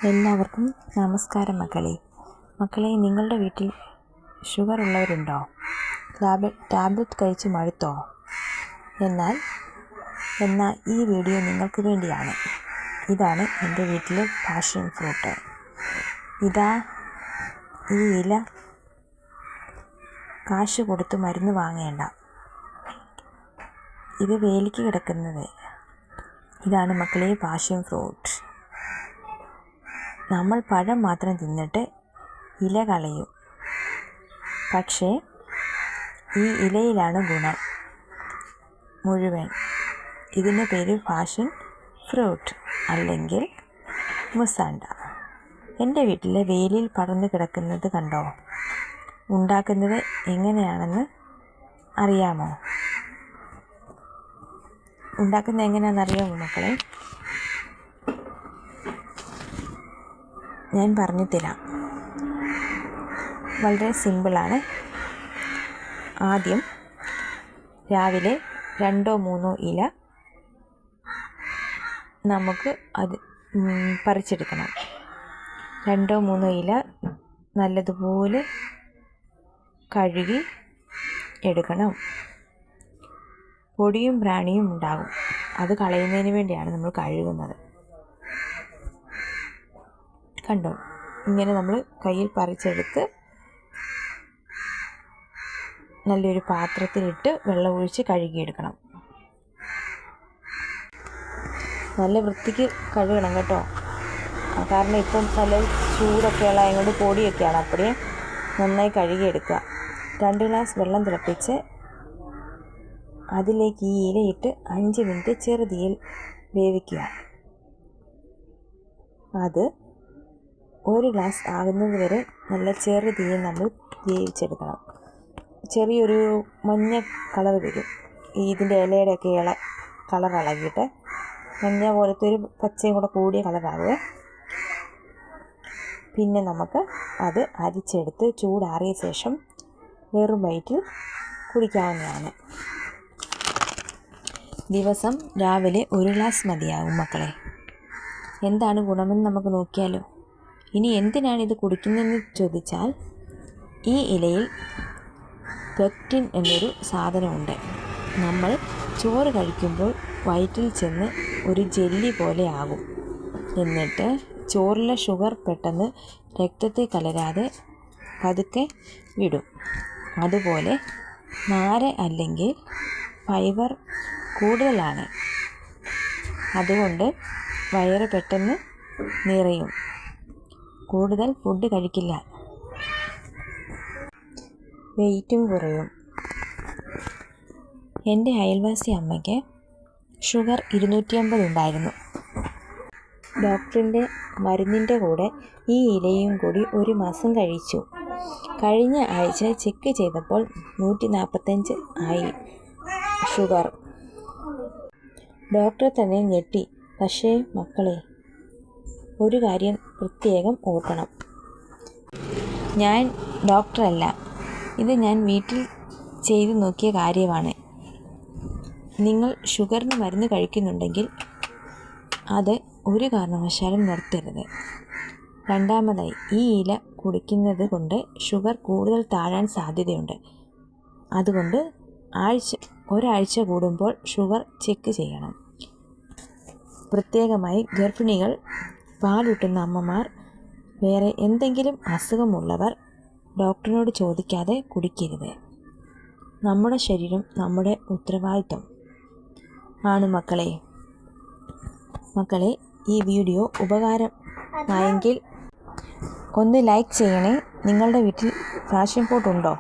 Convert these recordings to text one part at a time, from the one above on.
എല്ലാവർക്കും നമസ്കാരം മക്കളെ നിങ്ങളുടെ വീട്ടിൽ ഷുഗർ ഉള്ളവരുണ്ടോ? ടാബ്ലറ്റ് കഴിച്ച് മടുത്തോ? എന്നാൽ ഈ വീഡിയോ നിങ്ങൾക്ക് വേണ്ടിയാണ്. ഇതാണ് എൻ്റെ വീട്ടിലെ പാഷൻ ഫ്രൂട്ട്. ഇതാ ഈ ഇല കാശ് കൊടുത്ത് മരുന്ന് വാങ്ങേണ്ട. ഇത് വേലിക്ക് കിടക്കുന്നത്. ഇതാണ് മക്കളെ പാഷൻ ഫ്രൂട്ട്. നമ്മൾ പഴം മാത്രം തിന്നിട്ട് ഇല കളയും. പക്ഷേ ഈ ഇലയിലാണ് ഗുണം മുഴുവൻ. ഇതിൻ്റെ പേര് പാഷൻ ഫ്രൂട്ട് അല്ലെങ്കിൽ മുസാണ്ട. എൻ്റെ വീട്ടിലെ വേലിയിൽ പടർന്നു കിടക്കുന്നത് കണ്ടോ? ഉണ്ടാക്കുന്നത് എങ്ങനെയാണെന്ന് അറിയാമോ? മക്കളെ? ഞാൻ പറഞ്ഞു തരാം. വളരെ സിമ്പിളാണ്. ആദ്യം രാവിലെ 2-3 ഇല നമുക്ക് അത് പറിച്ചെടുക്കണം. 2-3 ഇല നല്ലതുപോലെ കഴുകി എടുക്കണം. പൊടിയും പ്രാണിയും ഉണ്ടാകും. അത് കളയുന്നതിന് വേണ്ടിയാണ് നമ്മൾ കഴുകുന്നത്. കണ്ടോ? ഇങ്ങനെ നമ്മൾ കയ്യിൽ പറിച്ചെടുത്ത് നല്ലൊരു പാത്രത്തിലിട്ട് വെള്ളം ഒഴിച്ച് കഴുകിയെടുക്കണം. നല്ല വൃത്തിക്ക് കഴുകണം കേട്ടോ. കാരണം ഇപ്പം നല്ല ചൂടൊക്കെ ഉള്ളതുകൊണ്ട് പൊടിയൊക്കെയാണ്. അപ്പോഴേ നന്നായി കഴുകിയെടുക്കുക. 2 ഗ്ലാസ് വെള്ളം തിളപ്പിച്ച് അതിലേക്ക് ഈ ഇലയിട്ട് 5 മിനിറ്റ് ചെറുതീയിൽ വേവിക്കുക. അത് 1 ഗ്ലാസ് ആകുന്നത് വരെ നല്ല ചെറുതീയിൽ നമ്മൾ വേവിച്ചെടുക്കണം. ചെറിയൊരു മഞ്ഞ കളർ വരും. ഇതിൻ്റെ ഇലയുടെയൊക്കെ കളർ ഇളകിയിട്ട് മഞ്ഞ പോലത്തെ ഒരു പച്ചയും കൂടെ കൂടിയ കളറാകുക. പിന്നെ നമുക്ക് അത് അരിച്ചെടുത്ത് ചൂടാറിയ ശേഷം വെറും വയറ്റിൽ കുടിക്കാവുന്നതാണ്. ദിവസം രാവിലെ 1 ഗ്ലാസ് മതിയാകും മക്കളെ. എന്താണ് ഗുണമെന്ന് നമുക്ക് നോക്കിയാലോ. ഇനി എന്തിനാണ് ഇത് കുടിക്കുന്നതെന്ന് ചോദിച്ചാൽ, ഈ ഇലയിൽ പെക്റ്റിൻ എന്നൊരു സാധനമുണ്ട്. നമ്മൾ ചോറ് കഴിക്കുമ്പോൾ വയറ്റിൽ ചെന്ന് ഒരു ജെല്ലി പോലെ ആകും. എന്നിട്ട് ചോറിലെ ഷുഗർ പെട്ടെന്ന് രക്തത്തിൽ കലരാതെ പതുക്കെ വിടും. അതുപോലെ നാര് അല്ലെങ്കിൽ ഫൈബർ കൂടുതലാണ്. അതുകൊണ്ട് വയറ് പെട്ടെന്ന് നിറയും. കൂടുതൽ ഫുഡ് കഴിക്കില്ല. വെയിറ്റും കുറയും. എൻ്റെ അയൽവാസി അമ്മയ്ക്ക് ഷുഗർ 250 ഉണ്ടായിരുന്നു. ഡോക്ടറിൻ്റെ മരുന്നിൻ്റെ കൂടെ ഈ ഇലയും കൂടി 1 മാസം കഴിച്ചു. കഴിഞ്ഞ ആഴ്ച ചെക്ക് ചെയ്തപ്പോൾ 145 ആയി ഷുഗർ. ഡോക്ടർ തന്നെ ഞെട്ടി. പക്ഷേ മക്കളെ, ഒരു കാര്യം പ്രത്യേകം ഓർക്കണം. ഞാൻ ഡോക്ടറല്ല. ഇത് ഞാൻ വീട്ടിൽ ചെയ്തു നോക്കിയ കാര്യമാണ്. നിങ്ങൾ ഷുഗറിന് മരുന്ന് കഴിക്കുന്നുണ്ടെങ്കിൽ അത് ഒരു കാരണവശാലും നിർത്തരുത്. രണ്ടാമതായി, ഈ ഇല കുടിക്കുന്നത് കൊണ്ട് ഷുഗർ കൂടുതൽ താഴാൻ സാധ്യതയുണ്ട്. അതുകൊണ്ട് ഒരാഴ്ച കൂടുമ്പോൾ ഷുഗർ ചെക്ക് ചെയ്യണം. പ്രത്യേകമായി ഗർഭിണികൾ, പാലൂട്ടുന്ന അമ്മമാർ, വേറെ എന്തെങ്കിലും അസുഖമുള്ളവർ ഡോക്ടറിനോട് ചോദിക്കാതെ കുടിക്കരുത്. നമ്മുടെ ശരീരം നമ്മുടെ ഉത്തരവാദിത്വം ആണ് മക്കളെ. ഈ വീഡിയോ ഉപകാരമായെങ്കിൽ ഒന്ന് ലൈക്ക് ചെയ്യണേ. നിങ്ങളുടെ വീട്ടിൽ പാഷൻ ഫ്രൂട്ട്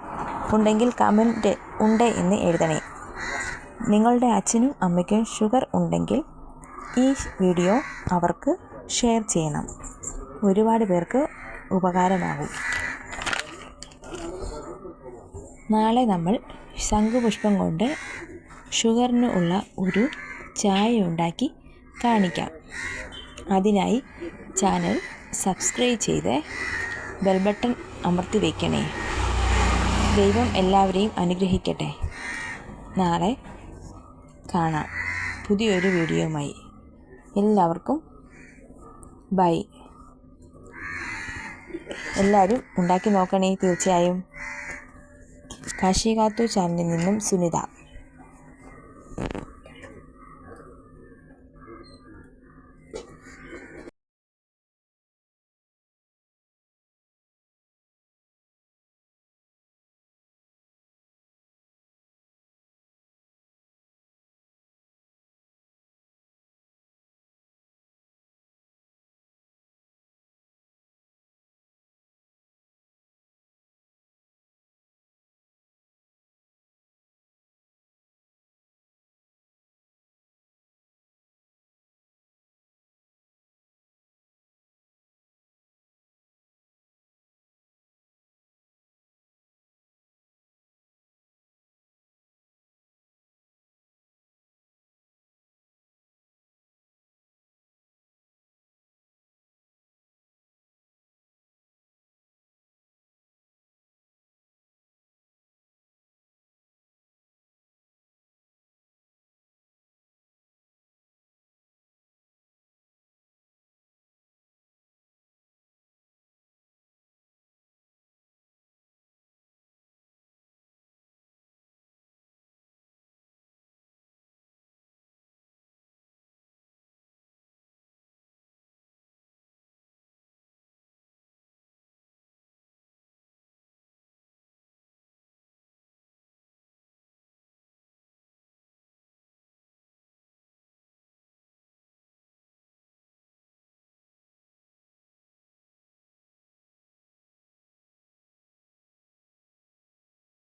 ഉണ്ടെങ്കിൽ കമൻറ്റ് ഉണ്ട് എന്ന് എഴുതണേ. നിങ്ങളുടെ അച്ഛനും അമ്മയ്ക്കും ഷുഗർ ഉണ്ടെങ്കിൽ ഈ വീഡിയോ അവർക്ക് ഷെയർ ചെയ്യണം. ഒരുപാട് പേർക്ക് ഉപകാരമാകും. നാളെ നമ്മൾ ശംഖുപുഷ്പം കൊണ്ട് ഷുഗറിന് ഉള്ള ഒരു ചായ ഉണ്ടാക്കി കാണിക്കാം. അതിനായി ചാനൽ സബ്സ്ക്രൈബ് ചെയ്ത് ബെൽ ബട്ടൺ അമർത്തി വയ്ക്കണേ. ദൈവം എല്ലാവരെയും അനുഗ്രഹിക്കട്ടെ. നാളെ കാണാം പുതിയൊരു വീഡിയോയുമായി. എല്ലാവർക്കും ബൈ. എല്ലാവരും ഉണ്ടാക്കി നോക്കണേ തീർച്ചയായും. കാശികാത്തു ചാനലിൽ നിന്നും സുനിത.